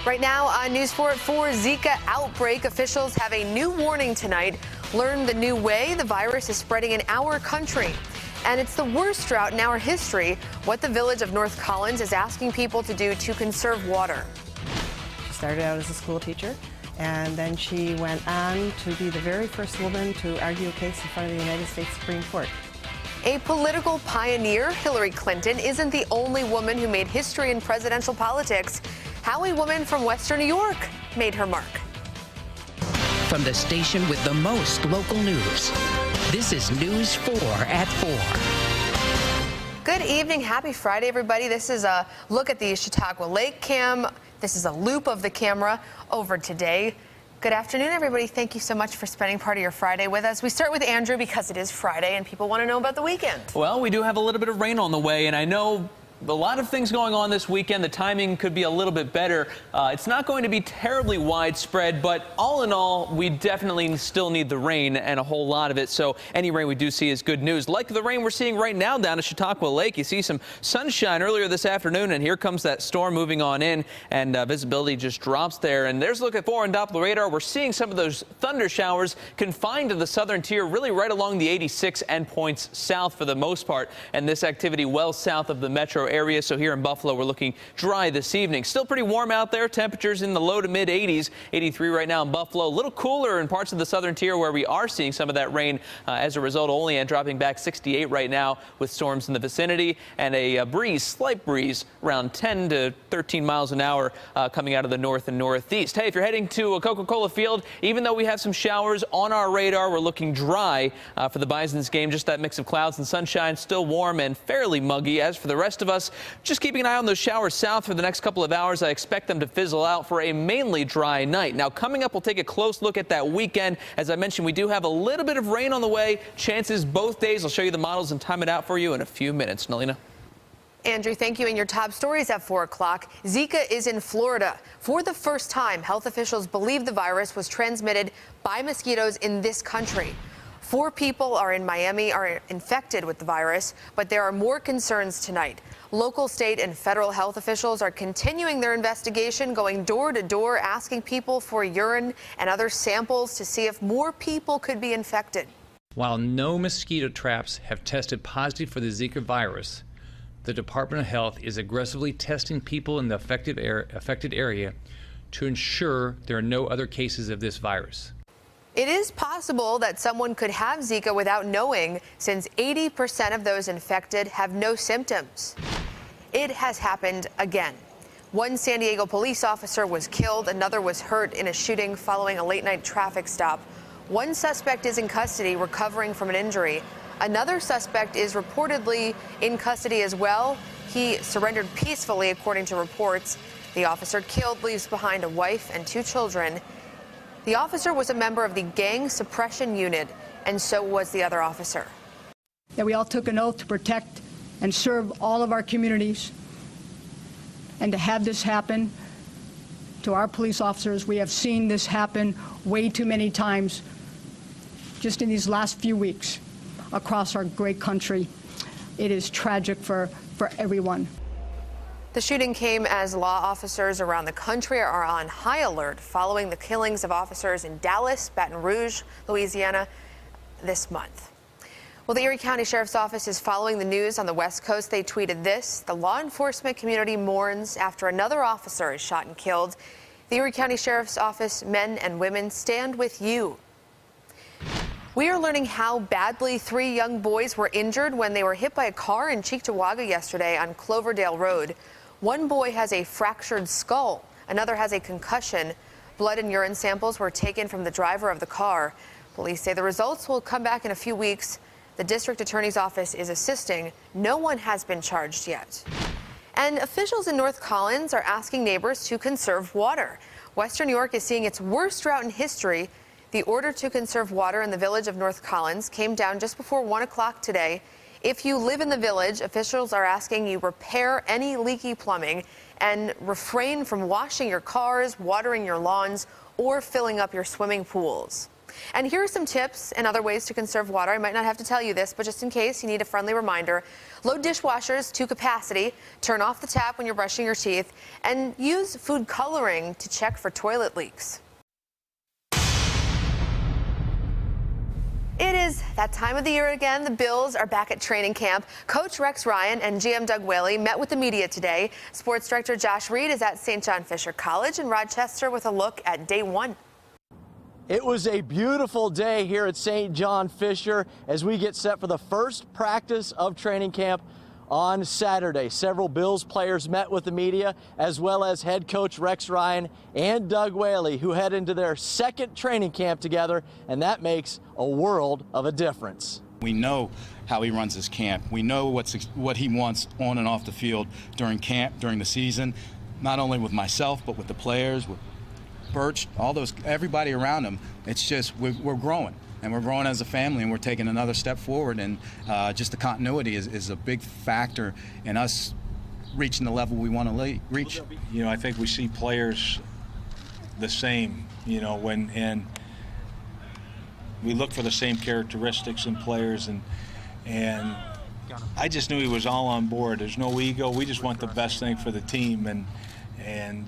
Right now on News 4 at 4, Zika outbreak. Officials have a new warning tonight. Learn the new way the virus is spreading in our country. And it's the worst drought in our history. What the village of North Collins is asking people to do to conserve water. She started out as a school teacher, and then she went on to be the very first woman to argue a case in front of the United States Supreme Court. A political pioneer, Hillary Clinton, isn't the only woman who made history in presidential politics. How a woman from Western New York made her mark. From the station with the most local news, this is News 4 at 4. Good evening. Happy Friday, everybody. This is a look at the Chautauqua Lake cam. This is a loop of the camera over today. Good afternoon, everybody. Thank you so much for spending part of your Friday with us. We start with Andrew because it is Friday and people want to know about the weekend. Well, we do have a little bit of rain on the way, and I know a lot of things going on this weekend. The timing could be a little bit better. It's not going to be terribly widespread, but all in all, we definitely still need the rain and a whole lot of it. So any rain we do see is good news. Like the rain we're seeing right now down at Chautauqua Lake. You see some sunshine earlier this afternoon, and here comes that storm moving on in, and visibility just drops there. And there's a look at 4 on Doppler radar. We're seeing some of those thunder showers confined to the southern tier, really right along the 86 endpoints south for the most part. And this activity well south of the metro area. So here in Buffalo, we're looking dry this evening. Still pretty warm out there. Temperatures in the low to mid 80s. 83 right now in Buffalo. A little cooler in parts of the southern tier where we are seeing some of that rain as a result. Olean dropping back 68 right now with storms in the vicinity and a breeze, slight breeze, around 10 to 13 miles an hour coming out of the north and northeast. Hey, if you're heading to a Coca-Cola Field, even though we have some showers on our radar, we're looking dry for the Bison's game. Just that mix of clouds and sunshine, still warm and fairly muggy. As for the rest of us, just keeping an eye on those showers south for the next couple of hours. I expect them to fizzle out for a mainly dry night. Now, coming up, we'll take a close look at that weekend. As I mentioned, we do have a little bit of rain on the way. Chances both days. I'll show you the models and time it out for you in a few minutes. Nalina. Andrew, thank you. And your top stories at 4 o'clock. Zika is in Florida. For the first time, health officials believe the virus was transmitted by mosquitoes in this country. 4 people in Miami are infected with the virus, but there are more concerns tonight. Local, state, and federal health officials are continuing their investigation, going door to door, asking people for urine and other samples to see if more people could be infected. While no mosquito traps have tested positive for the Zika virus, the Department of Health is aggressively testing people in the affected area to ensure there are no other cases of this virus. It is possible that someone could have Zika without knowing, since 80% of those infected have no symptoms. It has happened again. One San Diego police officer was killed. Another was hurt in a shooting following a late-night traffic stop. One suspect is in custody, recovering from an injury. Another suspect is reportedly in custody as well. He surrendered peacefully, according to reports. The officer killed leaves behind a wife and 2 children. The officer was a member of the gang suppression unit, and so was the other officer. That we all took an oath to protect and serve all of our communities, and to have this happen to our police officers. We have seen this happen way too many times just in these last few weeks across our great country. It is tragic for everyone. The shooting came as law officers around the country are on high alert following the killings of officers in Dallas, Baton Rouge, Louisiana this month. Well, the Erie County Sheriff's Office is following the news on the West Coast. They tweeted this: the law enforcement community mourns after another officer is shot and killed. The Erie County Sheriff's Office men and women stand with you. We are learning how badly 3 young boys were injured when they were hit by a car in Cheektowaga yesterday on Cloverdale Road. One boy has a fractured skull. Another has a concussion. Blood and urine samples were taken from the driver of the car. Police say the results will come back in a few weeks. The district attorney's office is assisting. No one has been charged yet. And officials in North Collins are asking neighbors to conserve water. Western New York is seeing its worst drought in history. The order to conserve water in the village of North Collins came down just before 1 o'clock today. If you live in the village, officials are asking you repair any leaky plumbing and refrain from washing your cars, watering your lawns, or filling up your swimming pools. And here are some tips and other ways to conserve water. I might not have to tell you this, but just in case, you need a friendly reminder. Load dishwashers to capacity, turn off the tap when you're brushing your teeth, and use food coloring to check for toilet leaks. It is that time of the year again. The Bills are back at training camp. Coach Rex Ryan and GM Doug Whaley met with the media today. Sports Director Josh Reed is at St. John Fisher College in Rochester with a look at day one. It was a beautiful day here at St. John Fisher as we get set for the first practice of training camp on Saturday. Several Bills players met with the media, as well as head coach Rex Ryan and Doug Whaley, who head into their second training camp together, and that makes a world of a difference. We know how he runs his camp. We know what he wants on and off the field during camp, during the season, not only with myself, but with the players, with Birch, everybody around him. It's just we're growing, and we're growing as a family, and we're taking another step forward. And just the continuity is a big factor in us reaching the level we want to reach. You know, I think we see players the same. You know, and we look for the same characteristics in players, and I just knew he was all on board. There's no ego. We just want the best thing for the team, and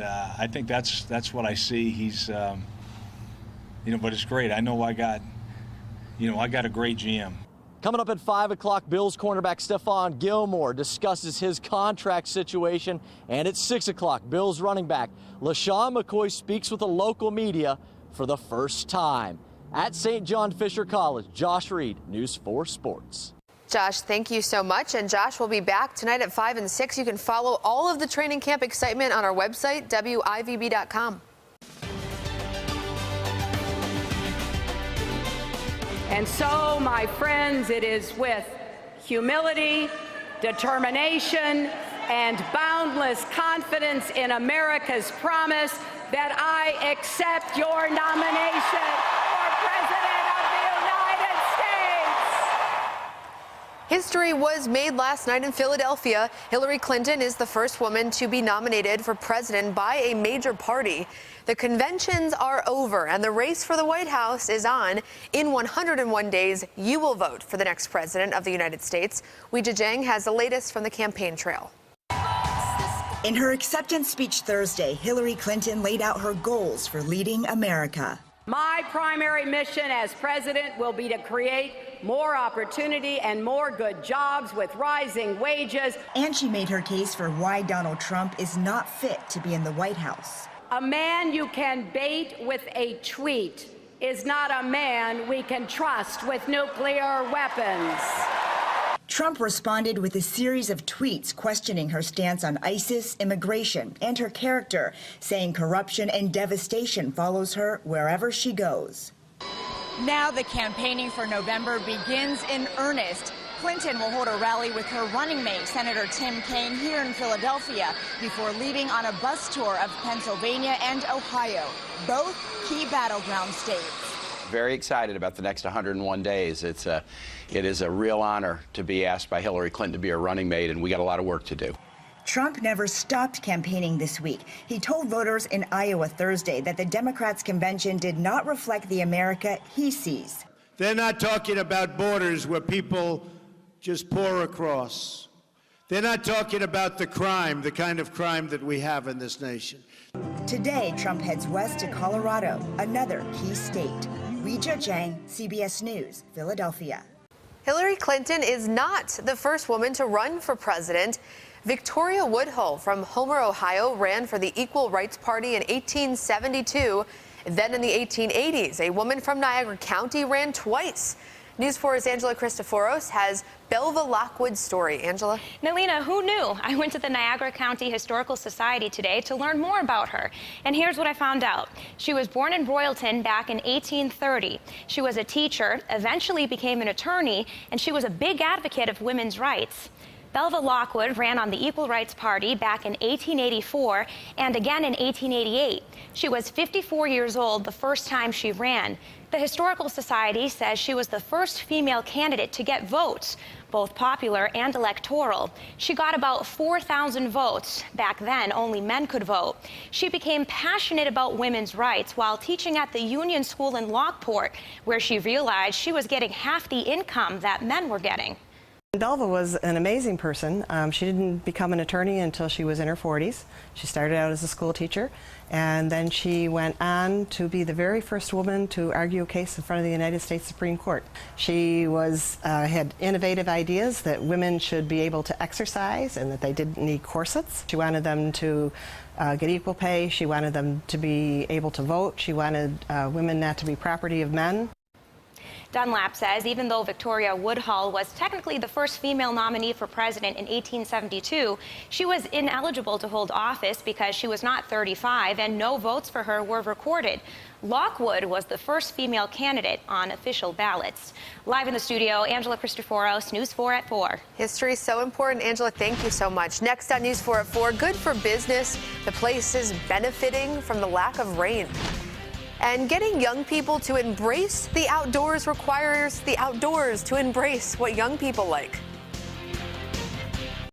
I think that's what I see. He's, you know, but it's great. I know I got a great GM. Coming up at 5 o'clock, Bills cornerback Stephon Gilmore discusses his contract situation. And at 6 o'clock, Bills running back LaShawn McCoy speaks with the local media for the first time. At St. John Fisher College, Josh Reed, News 4 Sports. Josh, thank you so much. And Josh will be back tonight at 5 and 6. You can follow all of the training camp excitement on our website, WIVB.com. And so, my friends, it is with humility, determination, and boundless confidence in America's promise that I accept your nomination for President of the United States. History was made last night in Philadelphia. Hillary Clinton is the first woman to be nominated for president by a major party. The conventions are over and the race for the White House is on. In 101 days, you will vote for the next president of the United States. Weijia Jiang has the latest from the campaign trail. In her acceptance speech Thursday, Hillary Clinton laid out her goals for leading America. My primary mission as president will be to create more opportunity and more good jobs with rising wages. And she made her case for why Donald Trump is not fit to be in the White House. A man you can bait with a tweet is not a man we can trust with nuclear weapons. Trump responded with a series of tweets questioning her stance on ISIS, immigration, and her character, saying corruption and devastation follows her wherever she goes. Now the campaigning for November begins in earnest. Clinton will hold a rally with her running mate, Senator Tim Kaine, here in Philadelphia before leaving on a bus tour of Pennsylvania and Ohio, both key battleground states. Very excited about the next 101 days. It is a real honor to be asked by Hillary Clinton to be her running mate, and we got a lot of work to do. Trump never stopped campaigning this week. He told voters in Iowa Thursday that the Democrats' convention did not reflect the America he sees. They're not talking about borders where people just pour across. They're not talking about the crime, the kind of crime that we have in this nation. Today, Trump heads west to Colorado, another key state. Weijia Jiang, CBS News, Philadelphia. Hillary Clinton is not the first woman to run for president. Victoria Woodhull from Homer, Ohio, ran for the Equal Rights Party in 1872. Then in the 1880s, a woman from Niagara County ran twice. News 4's Angela Christoforos has Belva Lockwood's story. Angela? Nalina, who knew? I went to the Niagara County Historical Society today to learn more about her. And here's what I found out. She was born in Royalton back in 1830. She was a teacher, eventually became an attorney, and she was a big advocate of women's rights. Belva Lockwood ran on the Equal Rights Party back in 1884 and again in 1888. She was 54 years old the first time she ran. The Historical Society says she was the first female candidate to get votes. both popular and electoral. She got about 4,000 votes. Back then, only men could vote. She became passionate about women's rights while teaching at the Union School in Lockport, where she realized she was getting half the income that men were getting. Belva was an amazing person. She didn't become an attorney until she was in her 40s. She started out as a school teacher, and then she went on to be the very first woman to argue a case in front of the United States Supreme Court. She had innovative ideas that women should be able to exercise and that they didn't need corsets. She wanted them to get equal pay. She wanted them to be able to vote. She wanted women not to be property of men. Dunlap says even though Victoria Woodhull was technically the first female nominee for president in 1872, she was ineligible to hold office because she was not 35 and no votes for her were recorded. Lockwood was the first female candidate on official ballots. Live in the studio, Angela Cristoforos, News 4 at 4. History is so important. Angela, thank you so much. Next on News 4 at 4, good for business. The place is benefiting from the lack of rain. And getting young people to embrace the outdoors requires the outdoors to embrace what young people like.